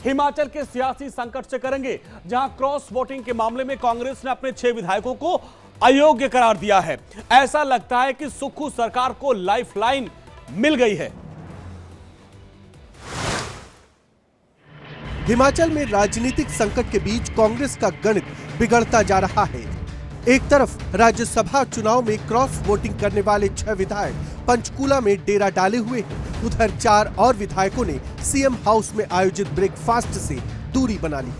हिमाचल के सियासी संकट से करेंगे, जहां क्रॉस वोटिंग के मामले में कांग्रेस ने अपने 6 विधायकों को अयोग्य करार दिया है। ऐसा लगता है कि सुक्खू सरकार को लाइफलाइन मिल गई है। हिमाचल में राजनीतिक संकट के बीच कांग्रेस का गणित बिगड़ता जा रहा है। एक तरफ राज्यसभा चुनाव में क्रॉस वोटिंग करने वाले 6 विधायक पंचकूला में डेरा डाले हुए हैं। उधर 4 और विधायकों ने सीएम हाउस में आयोजित ब्रेकफास्ट से दूरी बना ली।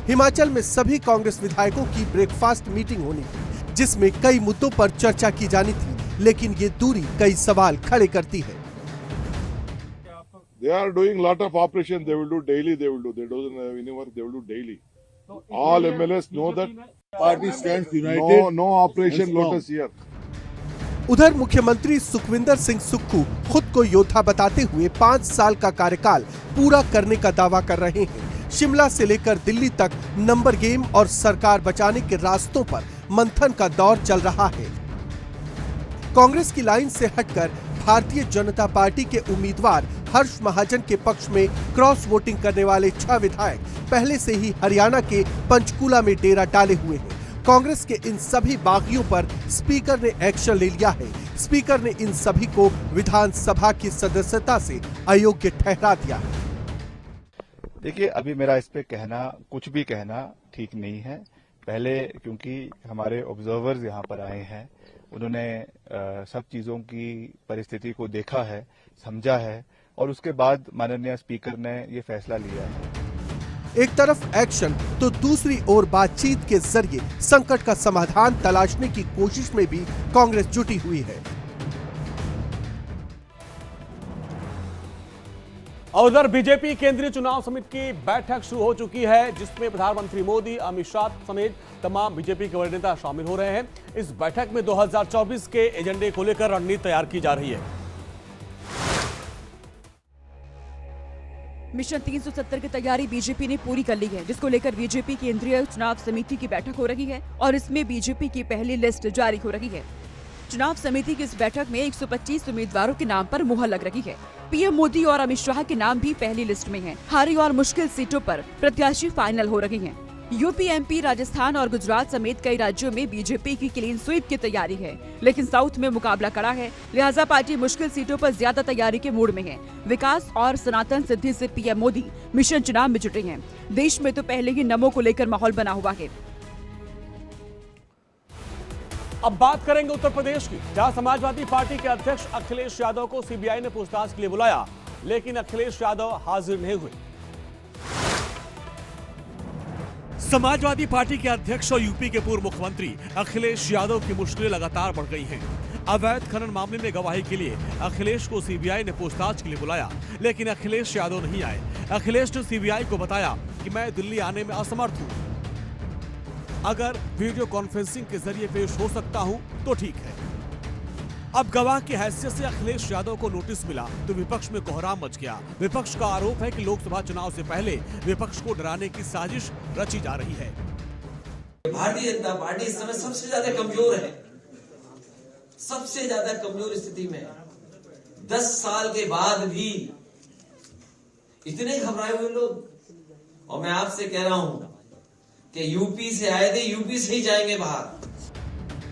हिमाचल में सभी कांग्रेस विधायकों की ब्रेकफास्ट मीटिंग होनी थी, जिसमें कई मुद्दों पर चर्चा की जानी थी, लेकिन ये दूरी कई सवाल खड़े करती है। They are doing lot of operations. They will do daily. They will do. They don't have any work. They will do daily. All MLAs know that. Party stands united. No operation lotus here. उधर मुख्यमंत्री सुखविंदर सिंह सुक्खू खुद को योद्धा बताते हुए 5 साल का कार्यकाल पूरा करने का दावा कर रहे हैं। शिमला से लेकर दिल्ली तक नंबर गेम और सरकार बचाने के रास्तों पर मंथन का दौर चल रहा है। कांग्रेस की लाइन से हटकर भारतीय जनता पार्टी के उम्मीदवार हर्ष महाजन के पक्ष में क्रॉस वोटिंग करने वाले 6 विधायक पहले से ही हरियाणा के पंचकूला में डेरा डाले हुए हैं। कांग्रेस के इन सभी बागियों पर स्पीकर ने एक्शन ले लिया है। स्पीकर ने इन सभी को विधानसभा की सदस्यता से अयोग्य ठहरा दिया है। देखिए, अभी मेरा इस पे कुछ भी कहना ठीक नहीं है। पहले क्योंकि हमारे ऑब्जर्वर्स यहाँ पर आए हैं, उन्होंने सब चीजों की परिस्थिति को देखा है, समझा है, और उसके बाद माननीय स्पीकर ने ये फैसला लिया है। एक तरफ एक्शन तो दूसरी ओर बातचीत के जरिए संकट का समाधान तलाशने की कोशिश में भी कांग्रेस जुटी हुई है। और उधर बीजेपी केंद्रीय चुनाव समिति की बैठक शुरू हो चुकी है, जिसमें प्रधानमंत्री मोदी, अमित शाह समेत तमाम बीजेपी के बड़े नेता शामिल हो रहे हैं। इस बैठक में 2024 के एजेंडे को लेकर रणनीति तैयार की जा रही है। मिशन 370 की तैयारी बीजेपी ने पूरी कर ली है, जिसको लेकर बीजेपी केंद्रीय चुनाव समिति की बैठक हो रही है और इसमें बीजेपी की पहली लिस्ट जारी हो रही है। चुनाव समिति की इस बैठक में 125 उम्मीदवारों के नाम पर मुहर लग रही है। पीएम मोदी और अमित शाह के नाम भी पहली लिस्ट में हैं। हारी और मुश्किल सीटों पर प्रत्याशी फाइनल हो रही हैं। यूपी, एमपी, राजस्थान और गुजरात समेत कई राज्यों में बीजेपी की क्लीन स्वीप की तैयारी है, लेकिन साउथ में मुकाबला कड़ा है, लिहाजा पार्टी मुश्किल सीटों पर ज्यादा तैयारी के मूड में है। विकास और सनातन सिद्धि से पीएम मोदी मिशन चुनाव में जुटे हैं। देश में तो पहले ही नमो को लेकर माहौल बना हुआ है। अब बात करेंगे उत्तर प्रदेश की, जहां समाजवादी पार्टी के अध्यक्ष अखिलेश यादव को सीबीआई ने पूछताछ के लिए बुलाया, लेकिन अखिलेश यादव हाजिर नहीं हुए। समाजवादी पार्टी के अध्यक्ष और यूपी के पूर्व मुख्यमंत्री अखिलेश यादव की मुश्किलें लगातार बढ़ गई हैं। अवैध खनन मामले में गवाही के लिए अखिलेश को सीबीआई ने पूछताछ के लिए बुलाया, लेकिन अखिलेश यादव नहीं आए। अखिलेश ने सीबीआई को बताया कि मैं दिल्ली आने में असमर्थ हूं। अगर वीडियो कॉन्फ्रेंसिंग के जरिए पेश हो सकता हूं तो ठीक है। अब गवाह की हैसियत से अखिलेश यादव को नोटिस मिला तो विपक्ष में कोहराम मच गया। विपक्ष का आरोप है कि लोकसभा चुनाव से पहले विपक्ष को डराने की साजिश रची जा रही है। भारतीय जनता पार्टी इस समय सबसे ज्यादा कमजोर है, सबसे ज्यादा कमजोर स्थिति में। 10 साल के बाद भी इतने घबराए हुए लोग, और मैं आपसे कह रहा हूं कि यूपी से आए थे, यूपी से ही जाएंगे बाहर।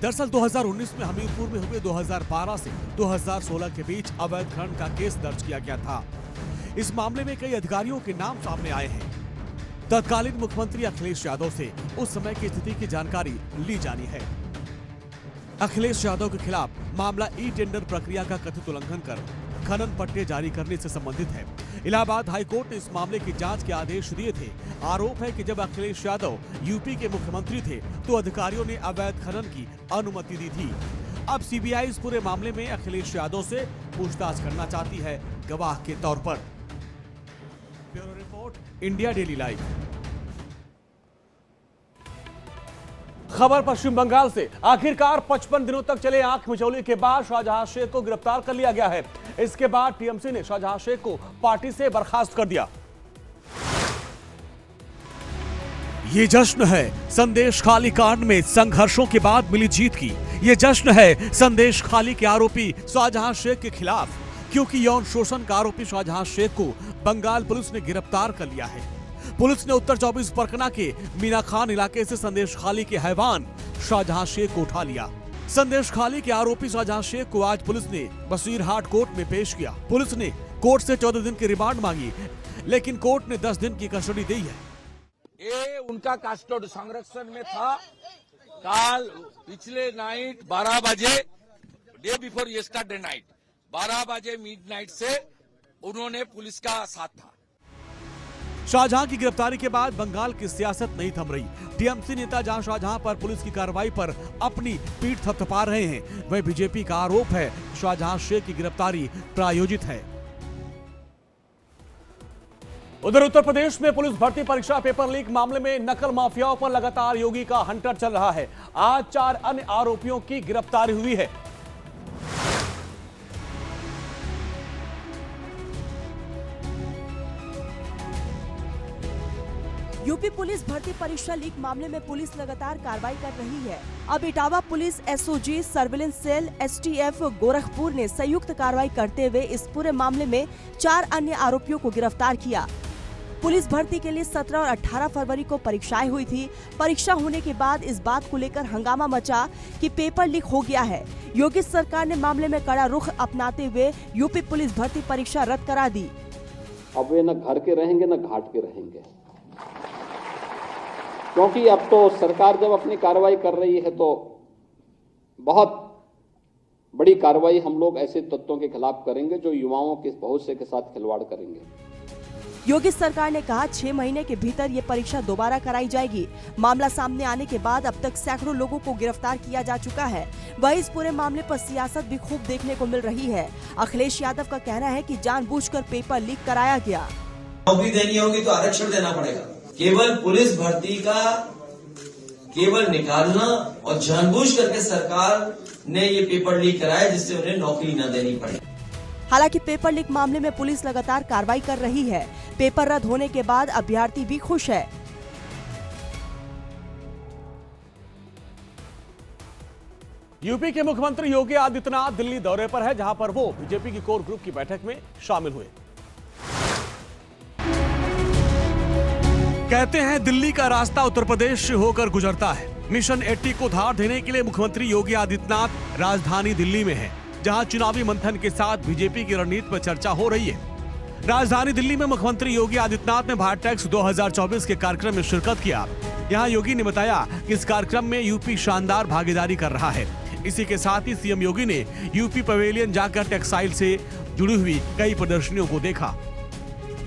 दरअसल 2019 में हमीरपुर में हुए 2012 से 2016 के बीच अवैध खनन का केस दर्ज किया गया था। इस मामले में कई अधिकारियों के नाम सामने आए हैं। तत्कालीन मुख्यमंत्री अखिलेश यादव से उस समय की स्थिति की जानकारी ली जानी है। अखिलेश यादव के खिलाफ मामला ई टेंडर प्रक्रिया का कथित उल्लंघन कर खनन पट्टे जारी करने से संबंधित है। इलाहाबाद हाईकोर्ट ने इस मामले की जांच के आदेश दिए थे। आरोप है कि जब अखिलेश यादव यूपी के मुख्यमंत्री थे तो अधिकारियों ने अवैध खनन की अनुमति दी थी। अब सीबीआई इस पूरे मामले में अखिलेश यादव से पूछताछ करना चाहती है, गवाह के तौर पर। Bureau report, India daily live. खबर पश्चिम बंगाल से, आखिरकार 55 दिनों तक चले आंख मिचौली के बाद शाहजहां शेख को गिरफ्तार कर लिया गया है। इसके बाद टीएमसी ने शाहजहां शेख को पार्टी से बर्खास्त कर दिया। ये जश्न है संदेश खाली कांड में संघर्षों के बाद मिली जीत की। ये जश्न है संदेश खाली के आरोपी शाहजहां शेख के खिलाफ, क्योंकि यौन शोषण का आरोपी शाहजहां शेख को बंगाल पुलिस ने गिरफ्तार कर लिया है। पुलिस ने उत्तर 24 परगना के मीना खान इलाके से संदेश खाली के हैवान शाहजहां शेख को उठा लिया। संदेश खाली के आरोपी शाहजहां शेख को आज पुलिस ने बसीरहाट कोर्ट में पेश किया। पुलिस ने कोर्ट से 14 दिन की रिमांड मांगी, लेकिन कोर्ट ने 10 दिन की कस्टडी दी है। ये उनका कस्टडी संरक्षण में था। कल पिछले नाइट 12 बजे, डे बिफोर यस्टरडे नाइट 12 बजे मिडनाइट से उन्होंने पुलिस का साथ था। शाहजहां की गिरफ्तारी के बाद बंगाल की सियासत नहीं थम रही। टीएमसी नेता जहां शाहजहां पर पुलिस की कार्रवाई पर अपनी पीठ थपथपा रहे हैं, वहीं बीजेपी का आरोप है शाहजहां शेख की गिरफ्तारी प्रायोजित है। उधर उत्तर प्रदेश में पुलिस भर्ती परीक्षा पेपर लीक मामले में नकल माफियाओं पर लगातार योगी का हंटर चल रहा है। आज 4 अन्य आरोपियों की गिरफ्तारी हुई है। यूपी पुलिस भर्ती परीक्षा लीक मामले में पुलिस लगातार कार्रवाई कर रही है। अब Etawah police SOG surveillance cell STF Gorakhpur ने संयुक्त कार्रवाई करते हुए इस पूरे मामले में 4 अन्य आरोपियों को गिरफ्तार किया। पुलिस भर्ती के लिए 17 और 18 फरवरी को परीक्षाएं हुई थी। परीक्षा होने के बाद इस बात को लेकर हंगामा मचा कि पेपर लीक हो गया है। योगी सरकार ने मामले में कड़ा रुख अपनाते हुए यूपी पुलिस भर्ती परीक्षा रद्द करा दी। अब वे न घर के रहेंगे न घाट के रहेंगे, क्योंकि अब तो सरकार जब अपनी कार्रवाई कर रही है तो बहुत बड़ी कार्रवाई हम लोग ऐसे तत्वों के खिलाफ करेंगे जो युवाओं के भविष्य के साथ खिलवाड़ करेंगे। योगी सरकार ने कहा 6 महीने के भीतर ये परीक्षा दोबारा कराई जाएगी। मामला सामने आने के बाद अब तक सैकड़ों लोगों को गिरफ्तार किया जा चुका है। वहीं इस पूरे मामले पर सियासत भी खूब देखने को मिल रही है। अखिलेश यादव का कहना है कि जानबूझकर पेपर लीक कराया गया। नौकरी देनी होगी तो आरक्षण देना पड़ेगा। केवल पुलिस भर्ती का केवल निकालना और जानबूझ करके सरकार ने ये पेपर लीक कराया जिससे उन्हें नौकरी न देनी पड़े। हालांकि पेपर लीक मामले में पुलिस लगातार कार्रवाई कर रही है। पेपर रद्द होने के बाद अभ्यर्थी भी खुश है। यूपी के मुख्यमंत्री योगी आदित्यनाथ दिल्ली दौरे पर है, जहां पर वो बीजेपी की कोर ग्रुप की बैठक में शामिल हुए। कहते हैं दिल्ली का रास्ता उत्तर प्रदेश से होकर गुजरता है। मिशन 80 को धार देने के लिए मुख्यमंत्री योगी आदित्यनाथ राजधानी दिल्ली में है, जहां चुनावी मंथन के साथ बीजेपी की रणनीति पर चर्चा हो रही है। राजधानी दिल्ली में मुख्यमंत्री योगी आदित्यनाथ ने भारत टैक्स 2024 के कार्यक्रम में शिरकत किया। यहां योगी ने बताया कि इस कार्यक्रम में यूपी शानदार भागीदारी कर रहा है। इसी के साथ ही सीएम योगी ने यूपी पवेलियन जाकर टेक्सटाइल से जुड़ी हुई कई प्रदर्शनियों को देखा।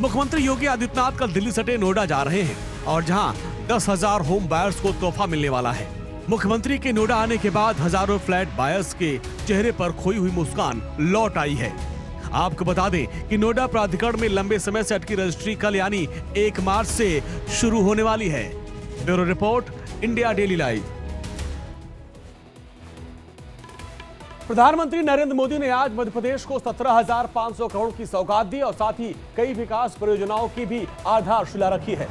मुख्यमंत्री योगी आदित्यनाथ कल दिल्ली सटे नोएडा जा रहे हैं और जहां 10,000 होम बायर्स को तोहफा मिलने वाला है। मुख्यमंत्री के नोएडा आने के बाद हजारों फ्लैट बायर्स के चेहरे पर खोई हुई मुस्कान लौट आई है। आपको बता दें कि नोएडा प्राधिकरण में लंबे समय से अटकी रजिस्ट्री कल यानी 1 मार्च से शुरू होने वाली है। Bureau report, India daily live. प्रधानमंत्री नरेंद्र मोदी ने आज मध्य प्रदेश को 17,500 करोड़ की सौगात दी और साथ ही कई विकास परियोजनाओं की भी आधारशिला रखी है।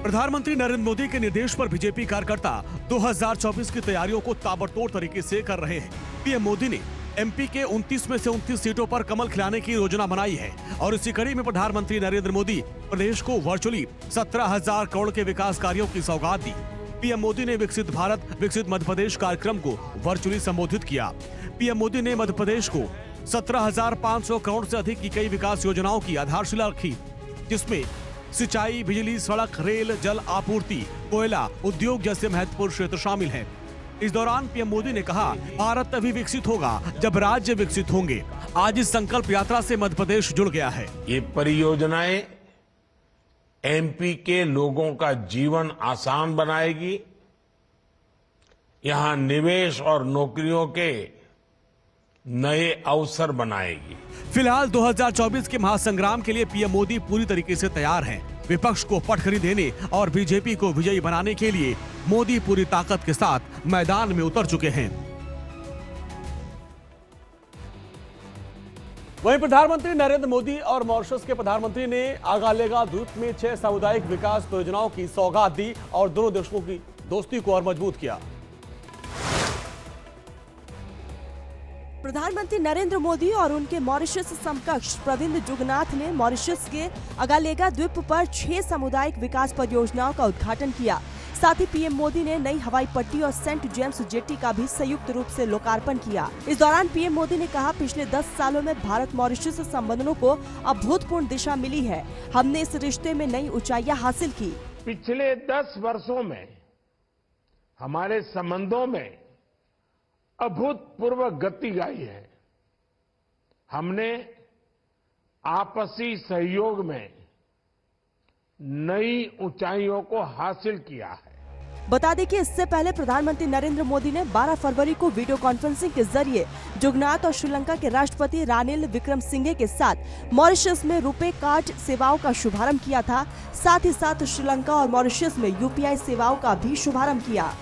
प्रधानमंत्री नरेंद्र मोदी के निर्देश पर बीजेपी कार्यकर्ता 2024 की तैयारियों को ताबड़तोड़ तरीके से कर रहे हैं। पीएम मोदी ने एमपी के 29 में से 29 सीटों पर कमल खिलाने की योजना बनाई है और इसी कड़ी में प्रधानमंत्री नरेंद्र मोदी प्रदेश को वर्चुअली 17,000 करोड़ के विकास कार्यों की सौगात दी। पीएम मोदी ने विकसित भारत विकसित मध्य प्रदेश कार्यक्रम को वर्चुअली संबोधित किया। पीएम मोदी ने मध्य प्रदेश को 17,500 करोड़ से अधिक की कई विकास योजनाओं की आधारशिला रखी, जिसमें सिंचाई, बिजली, सड़क, रेल, जल आपूर्ति, कोयला, उद्योग जैसे महत्वपूर्ण क्षेत्र शामिल हैं। इस दौरान पीएम मोदी ने कहा, भारत तभी विकसित होगा जब राज्य विकसित होंगे। आज इस संकल्प यात्रा से मध्य प्रदेश जुड़ गया है। ये परियोजनाएं एमपी के लोगों का जीवन आसान बनाएगी, यहां निवेश और नौकरियों के नए अवसर बनाएगी। फिलहाल 2024 के महासंग्राम के लिए पीएम मोदी पूरी तरीके से तैयार हैं। विपक्ष को पटखनी देने और बीजेपी को विजयी बनाने के लिए मोदी पूरी ताकत के साथ मैदान में उतर चुके हैं। वहीं प्रधानमंत्री नरेंद्र मोदी और मॉरिशस के प्रधानमंत्री ने आगालेगा द्वीप में 6 सामुदायिक विकास परियोजनाओं की सौगात दी और दोनों देशों की दोस्ती को और मजबूत किया। प्रधानमंत्री नरेंद्र मोदी और उनके मॉरिशस समकक्ष प्रविंद जुगनाथ ने मॉरिशस के अगालेगा द्वीप पर 6 सामुदायिक विकास परियोजनाओं का उद्घाटन किया। साथ ही पीएम मोदी ने नई हवाई पट्टी और सेंट जेम्स जेट्टी का भी संयुक्त रूप से लोकार्पण किया। इस दौरान पीएम मोदी ने कहा, पिछले 10 सालों में भारत मॉरिशस संबंधों को अभूतपूर्ण दिशा मिली है। हमने इस रिश्ते में नई ऊंचाइयां हासिल की। पिछले 10 वर्षों में हमारे संबंधों में अभूतपूर्व गति आई है। हमने आपसी सहयोग में नई ऊंचाइयों को हासिल किया है। बता दें कि इससे पहले प्रधानमंत्री नरेंद्र मोदी ने 12 फरवरी को वीडियो कॉन्फ्रेंसिंग के जरिए जुगनाथ और श्रीलंका के राष्ट्रपति रानिल विक्रमसिंघे के साथ मॉरिशस में रुपे कार्ड सेवाओं का शुभारंभ किया था। साथ ही साथ श्रीलंका और मॉरिशस में यूपीआई सेवाओं का भी शुभारंभ किया।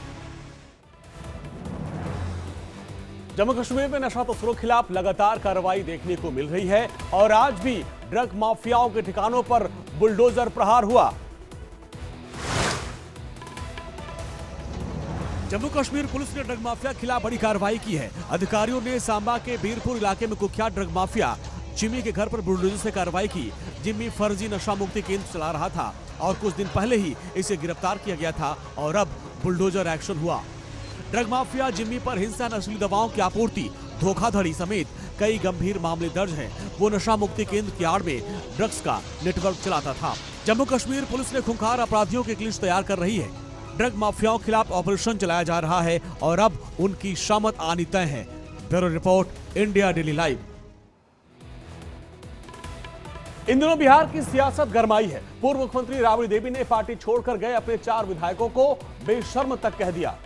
जम्मू कश्मीर में नशा तस्करों के खिलाफ लगातार कार्रवाई देखने को मिल रही है और आज भी ड्रग माफियाओं के ठिकानों पर बुलडोजर प्रहार हुआ। जम्मू कश्मीर पुलिस ने ड्रग माफिया के खिलाफ बड़ी कार्रवाई की है। अधिकारियों ने सांबा के बीरपुर इलाके में कुख्यात ड्रग माफिया जिमी के घर पर बुलडोजर से कार्रवाई की। जिमी फर्जी नशा मुक्ति केंद्र चला रहा था और कुछ दिन पहले ही इसे गिरफ्तार किया गया था और अब बुलडोजर एक्शन हुआ। ड्रग माफिया जिम्मी पर हिंसा, नशीली दवाओं की आपूर्ति, धोखाधड़ी समेत कई गंभीर मामले दर्ज हैं। वो नशा मुक्ति केंद्र की आड़ में ड्रग्स का नेटवर्क चलाता था। जम्मू कश्मीर पुलिस ने खूंखार अपराधियों की एक लिस्ट तैयार कर रही है। ड्रग माफियाओं के खिलाफ ऑपरेशन चलाया जा रहा है और अब उनकी शामत आनी तय है। Bureau report, India daily live. इन दिनों बिहार की सियासत गरमाई है। पूर्व मुख्यमंत्री राबड़ी देवी ने पार्टी छोड़कर गए अपने 4 विधायकों को बेशर्म तक कह दिया।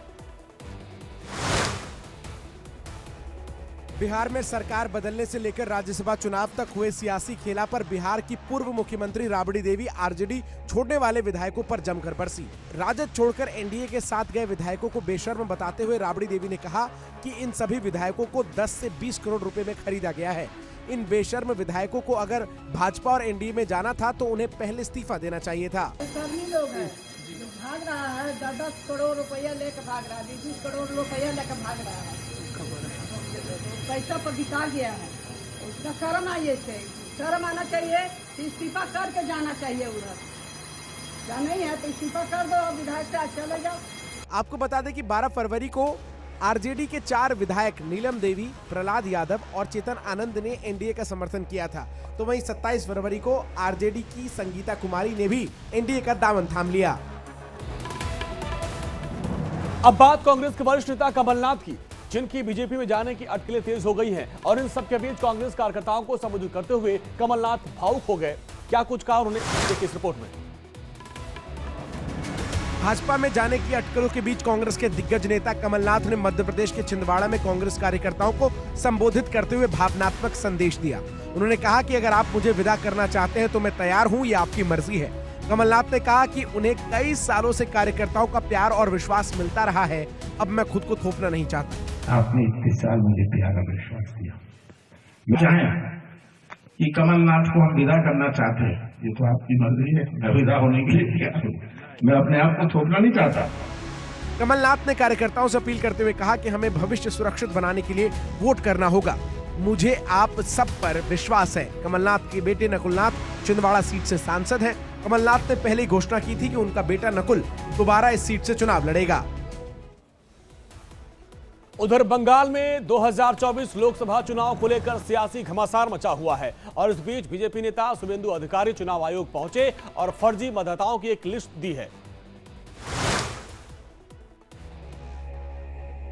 बिहार में सरकार बदलने से लेकर राज्यसभा चुनाव तक हुए सियासी खेला पर बिहार की पूर्व मुख्यमंत्री राबड़ी देवी आरजेडी छोड़ने वाले विधायकों पर जमकर बरसी। राजद छोड़कर एनडीए के साथ गए विधायकों को बेशर्म बताते हुए राबड़ी देवी ने कहा कि इन सभी विधायकों को 10 से 20 करोड़ रुपए में खरीदा गया है। इन बेशर्म विधायकों को अगर भाजपा और एनडीए में जाना था तो उन्हें पहले इस्तीफा देना चाहिए था। सभी लोग हैं, भाग रहा है, 10 करोड़ रुपया लेकर भाग रहा है, 20 करोड़ रुपया लेकर भाग रहा है, पैसा पर बिका गया है। उसका शर्म आइए से शर्म आना चाहिए, इस्तीफा करके जाना चाहिए। उधर क्या नहीं है तो इस्तीफा कर दो, विधायक से चले जाओ। आपको बता दें कि 12 फरवरी को आरजेडी के 4 विधायक नीलम देवी, प्रहलाद यादव और चेतन आनंद ने एनडीए का समर्थन किया था। तो वहीं 27 फरवरी को आरजेडी की संगीता कुमारी ने भी एनडीए का दामन थाम लिया। अब बात कांग्रेस के वरिष्ठ नेता कमलनाथ की, जिनकी बीजेपी में जाने की अटकलें तेज हो गई हैं और इन सब के बीच कांग्रेस कार्यकर्ताओं को संबोधित करते हुए कमलनाथ भावुक हो गए। क्या कुछ कहा उन्होंने, देखिए इस रिपोर्ट में। भाजपा में जाने की अटकलों के बीच कांग्रेस के दिग्गज नेता कमलनाथ ने मध्य प्रदेश के छिंदवाड़ा में कांग्रेस कार्यकर्ताओं को संबोधित करते हुए भावनात्मक संदेश दिया। उन्होंने कहा कि अगर आप मुझे विदा करना चाहते हैं तो मैं तैयार हूं, ये आपकी मर्जी है। कमलनाथ ने कहा कि उन्हें कई सालों से कार्यकर्ताओं का प्यार और विश्वास मिलता रहा है, अब मैं खुद को थोपना नहीं चाहता। आपने इतने साल मुझे प्यार और विश्वास दिया। चाहे कि कमलनाथ को हम विदा करना चाहते हैं, ये तो आपकी मर्जी है। मैं विदा होने के लिए तैयार हूं, मैं अपने आप को थोपना नहीं चाहता। कमलनाथ ने कार्यकर्ताओं से अपील करते हुए कहा कि हमें भविष्य सुरक्षित बनाने के लिए वोट करना होगा। मुझे आप सब पर विश्वास है। कमलनाथ के बेटे नकुलनाथ छिंदवाड़ा सीट से सांसद हैं। कमलनाथ ने पहले ही घोषणा की थी कि उनका बेटा नकुल दोबारा इस सीट से चुनाव लड़ेगा। उधर बंगाल में 2024 लोकसभा चुनाव को लेकर सियासी घमासान मचा हुआ है और इस बीच बीजेपी नेता शुभेंदु अधिकारी चुनाव आयोग पहुंचे और फर्जी मतदाताओं की एक लिस्ट दी है।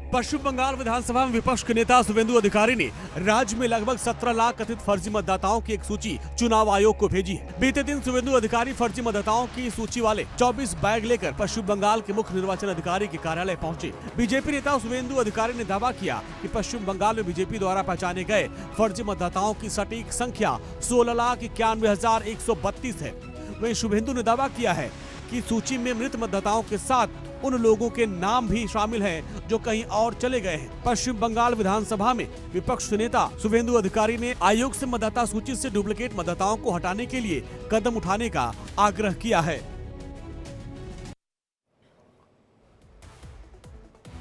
पश्चिम बंगाल विधानसभा में विपक्ष के नेता शुभेंदु अधिकारी ने राज्य में लगभग 17 लाख कथित फर्जी मतदाताओं की एक सूची चुनाव आयोग को भेजी है। बीते दिन शुभेंदु अधिकारी फर्जी मतदाताओं की सूची वाले 24 बैग लेकर पश्चिम बंगाल के मुख्य निर्वाचन अधिकारी के कार्यालय पहुंचे। बीजेपी नेता शुभेंदु अधिकारी ने दावा किया कि पश्चिम बंगाल में बीजेपी द्वारा पहचाने गए फर्जी मतदाताओं की सटीक संख्या 16,91,132 है। वहीं शुभेंदु ने दावा किया है कि सूची में मृत मतदाताओं के साथ उन लोगों के नाम भी शामिल हैं जो कहीं और चले गए हैं। पश्चिम बंगाल विधानसभा में विपक्ष नेता शुभेंदु अधिकारी ने आयोग से मतदाता सूची से डुप्लीकेट मतदाताओं को हटाने के लिए कदम उठाने का आग्रह किया है।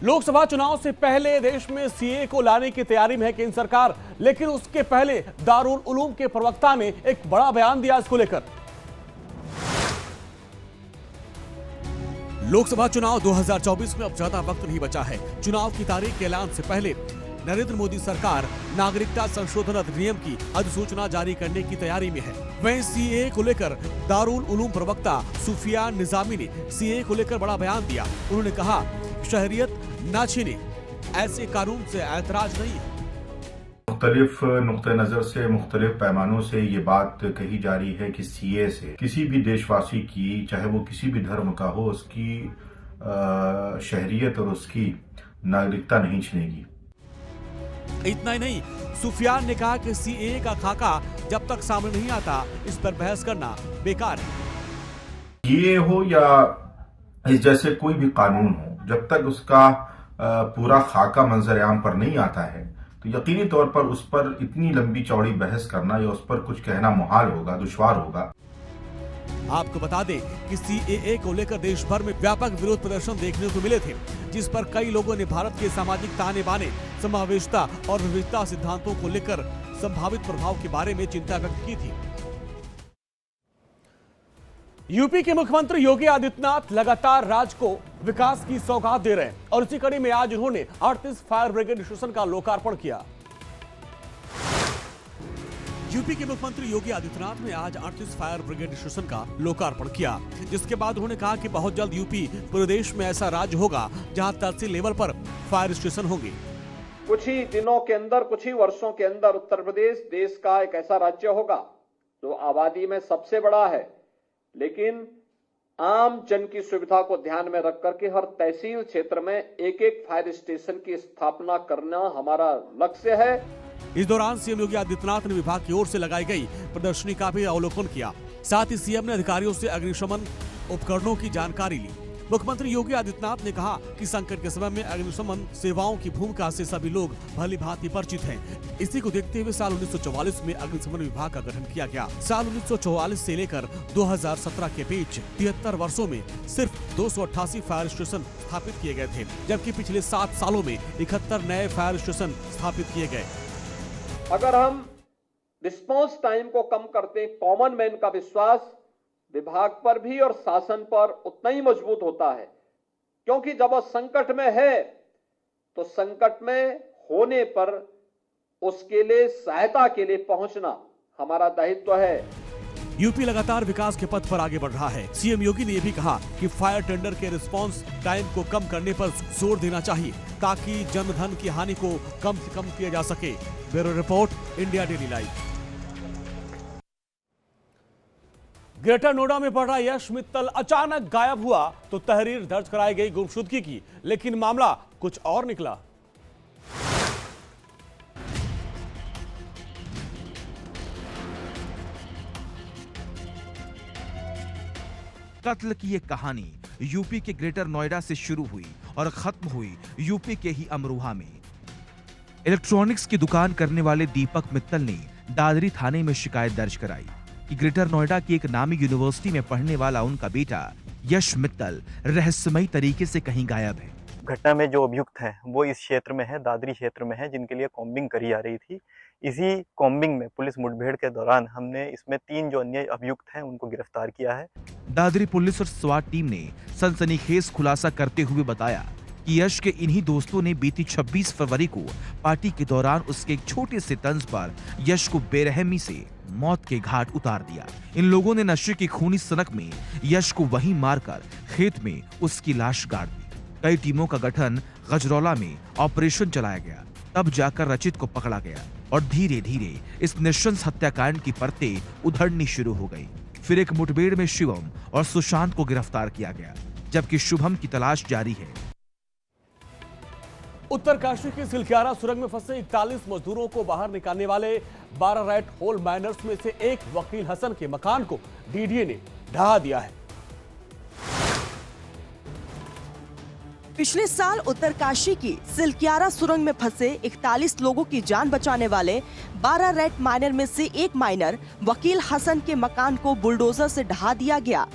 लोकसभा चुनाव से पहले देश में सीए को लाने की तैयारी में है केंद्र सरकार, लेकिन उसके पहले दारुल उलूम के प्रवक्ता ने एक बड़ा बयान दिया इसको लेकर। लोकसभा चुनाव 2024 में अब ज्यादा वक्त नहीं बचा है। चुनाव की तारीख के ऐलान से पहले नरेंद्र मोदी सरकार नागरिकता संशोधन अधिनियम की अधिसूचना जारी करने की तैयारी में है। वहीं सीए को लेकर दारुल उलूम प्रवक्ता सुफियान निजामी ने सीए को लेकर बड़ा बयान दिया। उन्होंने कहा, शहरियत ना छीने, ऐसे कानून से ऐतराज नहीं है। मुख्तलिफ नुक्ते नजर से, मुख्तलिफ पैमानों से ये बात कही जा रही है कि सीए से किसी भी देशवासी की, चाहे वो किसी भी धर्म का हो, उसकी शहरियत और उसकी नागरिकता नहीं छीनेगी। इतना ही नहीं, सुफियान ने कहा कि सीए का खाका जब तक सामने नहीं आता, इस पर बहस करना बेकार है। ये हो या इस जैसे कोई भी कानून हो, जब तक उसका पूरा खाका मंजर-ए-आम पर नहीं आता है, तो यकीनी तौर पर उस पर इतनी लंबी चौड़ी बहस करना या उस पर कुछ कहना मुहाल होगा, दुश्वार होगा। आपको बता दें कि सीएए को लेकर देश भर में व्यापक विरोध प्रदर्शन देखने को मिले थे, जिस पर कई लोगों ने भारत के सामाजिक ताने बाने, समावेशिता और विविधता सिद्धांतों को लेकर संभावित प्रभाव के बारे में चिंता व्यक्त की थी। यूपी के मुख्यमंत्री योगी आदित्यनाथ लगातार राज्य को विकास की सौगात दे रहे हैं और इसी कड़ी में आज उन्होंने 38 फायर ब्रिगेड स्टेशन का लोकार्पण किया। यूपी के मुख्यमंत्री योगी आदित्यनाथ ने आज 38 फायर ब्रिगेड स्टेशन का लोकार्पण किया, जिसके बाद उन्होंने कहा कि बहुत जल्द यूपी पूरे देश में ऐसा राज्य होगा जहां तहसील लेवल पर फायर स्टेशन होंगे। कुछ ही दिनों के अंदर, कुछ ही वर्षों के अंदर उत्तर प्रदेश देश का एक ऐसा राज्य होगा जो आबादी में सबसे बड़ा है, लेकिन आम जन की सुविधा को ध्यान में रख करके हर तहसील क्षेत्र में एक एक फायर स्टेशन की स्थापना करना हमारा लक्ष्य है। इस दौरान सीएम योगी आदित्यनाथ ने विभाग की ओर से लगाई गई प्रदर्शनी का भी अवलोकन किया। साथ ही सीएम ने अधिकारियों से अग्निशमन उपकरणों की जानकारी ली। मुख्यमंत्री योगी आदित्यनाथ ने कहा कि संकट के समय में अग्निशमन सेवाओं की भूमिका से सभी लोग भली भांति परिचित हैं। इसी को देखते हुए साल 1944 में अग्निशमन विभाग का गठन किया गया। साल 1944 से लेकर 2017 के बीच 73 वर्षों में सिर्फ 288 फायर स्टेशन स्थापित किए गए थे, जबकि पिछले 7 सालों में 71 नए फायर स्टेशन स्थापित किए गए। अगर हम रिस्पांस टाइम को कम करते, कॉमन मैन का विश्वास विभाग पर भी और शासन पर उतना ही मजबूत होता है, क्योंकि जब वो संकट में है तो संकट में होने पर उसके लिए सहायता के लिए पहुंचना हमारा दायित्व है। यूपी लगातार विकास के पथ पर आगे बढ़ रहा है। सीएम योगी ने यह भी कहा कि फायर टेंडर के रिस्पांस टाइम को कम करने पर जोर देना चाहिए, ताकि जनधन की हानि को कम से कम किया जा सके। Bureau report, India daily live. Greater Noida में पढ़ रहा यश मित्तल अचानक गायब हुआ तो तहरीर दर्ज कराई गई गुमशुदगी की, लेकिन मामला कुछ और निकला। कत्ल की ये कहानी यूपी के ग्रेटर नोएडा से शुरू हुई और खत्म हुई यूपी के ही अमरोहा में। इलेक्ट्रॉनिक्स की दुकान करने वाले दीपक मित्तल ने दादरी थाने में शिकायत दर्ज कराई कि ग्रेटर नोएडा की एक नामी यूनिवर्सिटी में पढ़ने वाला उनका बेटा यश मित्तल रहस्यमयी तरीके से कहीं गायब है। घटना में जो अभियुक्त है वो इस क्षेत्र में है, दादरी क्षेत्र में है, जिनके लिए कॉम्बिंग करी जा रही थी। इसी कॉम्बिंग में पुलिस मुठभेड़ के दौरान हमने इसमें 3 जो अन्य अभियुक्त हैं उनको गिरफ्तार किया है। दादरी पुलिस और स्वाट टीम ने सनसनीखेज खुलासा करते हुए बताया कि यश के इन्हीं दोस्तों ने बीती 26 फरवरी को पार्टी के दौरान उसके एक छोटे से तंज पर यश को बेरहमी से मौत के घाट उतार दिया। इन लोगों ने नशे की खूनी सनक में यश को वहीं मारकर खेत में उसकी लाश गाड़ दी। कई टीमों का गठन गजरौला में ऑपरेशन चलाया गया, तब जाकर रचित को पकड़ा गया और धीरे धीरे इस नृशंस हत्याकांड की परतें उधड़नी शुरू हो गई। फिर एक मुठभेड़ में शिवम और सुशांत को गिरफ्तार किया गया, जबकि शुभम की तलाश जारी है। उत्तरकाशी की सिलक्यारा सुरंग में फंसे 41 मजदूरों को बाहर निकालने वाले 12 रेड होल माइनर्स में से एक वकील हसन के मकान को डीडीए ने ढहा दिया है। पिछले साल उत्तरकाशी की सिलक्यारा सुरंग में फंसे 41 लोगों की जान बचाने वाले 12 रेड माइनर में से एक माइनर वकील हसन के मकान को बुलडोजर से ढहा दिया गया।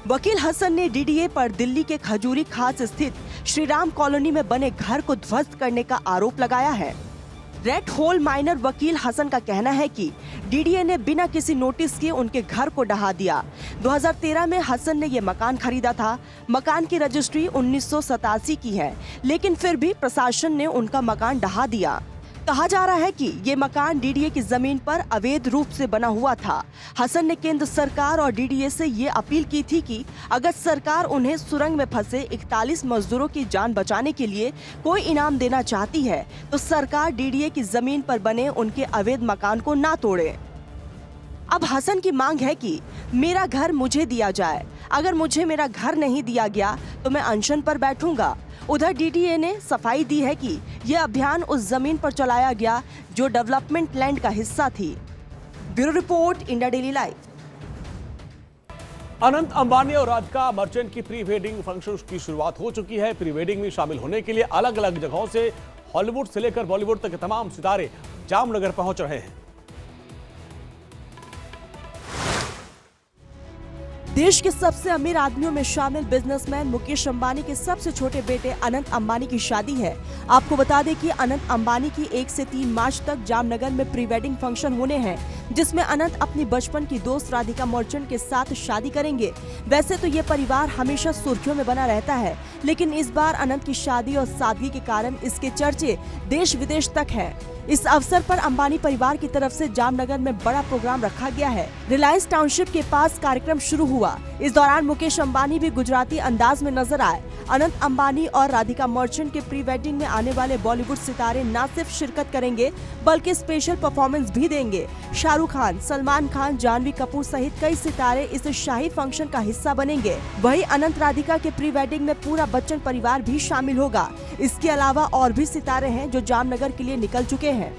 वकील हसन ने डीडीए पर दिल्ली के खजूरी खास स्थित श्रीराम कॉलोनी में बने घर को ध्वस्त करने का आरोप लगाया है। रेड होल माइनर वकील हसन का कहना है कि डीडीए ने बिना किसी नोटिस के उनके घर को ढहा दिया। 2013 में हसन ने ये मकान खरीदा था। मकान की रजिस्ट्री 1987 की है, लेकिन फिर भी प्रशासन ने उनका मकान ढहा दिया। कहा जा रहा है कि ये मकान डीडीए की जमीन पर अवैध रूप से बना हुआ था। हसन ने केंद्र सरकार और डीडीए से ये अपील की थी कि अगर सरकार उन्हें सुरंग में फंसे 41 मजदूरों की जान बचाने के लिए कोई इनाम देना चाहती है तो सरकार डीडीए की जमीन पर बने उनके अवैध मकान को ना तोड़े। अब हसन की मांग है कि मेरा घर मुझे दिया जाए। अगर मुझे मेरा घर नहीं दिया गया तो मैं अनशन पर बैठूंगा। उधर डीडीए ने सफाई दी है कि यह अभियान उस जमीन पर चलाया गया जो डेवलपमेंट लैंड का हिस्सा थी। Bureau report, India daily live. Anant Ambani और राधिका मर्चेंट की प्री वेडिंग फंक्शन की शुरुआत हो चुकी है। प्री वेडिंग में शामिल होने के लिए अलग अलग जगहों से हॉलीवुड से लेकर बॉलीवुड तक के तमाम सितारे जामनगर पहुंच रहे हैं। देश के सबसे अमीर आदमियों में शामिल बिजनेसमैन मुकेश अंबानी के सबसे छोटे बेटे अनंत अंबानी की शादी है। आपको बता दें कि अनंत अंबानी की 1 से 3 मार्च तक जामनगर में प्री वेडिंग फंक्शन होने हैं, जिसमें अनंत अपनी बचपन की दोस्त राधिका मर्चेंट के साथ शादी करेंगे। वैसे तो ये परिवार हमेशा सुर्खियों में बना रहता है, लेकिन इस बार अनंत की शादी और सादगी के कारण इसके चर्चे देश विदेश तक है। इस अवसर पर अंबानी परिवार की तरफ से जामनगर में बड़ा प्रोग्राम रखा गया है। रिलायंस टाउनशिप के पास कार्यक्रम शुरू हुआ। इस दौरान मुकेश अंबानी भी गुजराती अंदाज में नजर आए। अनंत अंबानी और राधिका मर्चेंट के प्री वेडिंग में आने वाले बॉलीवुड सितारे न सिर्फ शिरकत करेंगे बल्कि स्पेशल परफॉर्मेंस भी देंगे। शाहरुख खान, सलमान खान, जानवी कपूर सहित कई सितारे इस शाही फंक्शन का हिस्सा बनेंगे। वहीं अनंत राधिका के प्री वेडिंग में पूरा बच्चन परिवार भी शामिल होगा। इसके अलावा और भी सितारे हैं जो जामनगर के लिए निकल चुके हैं।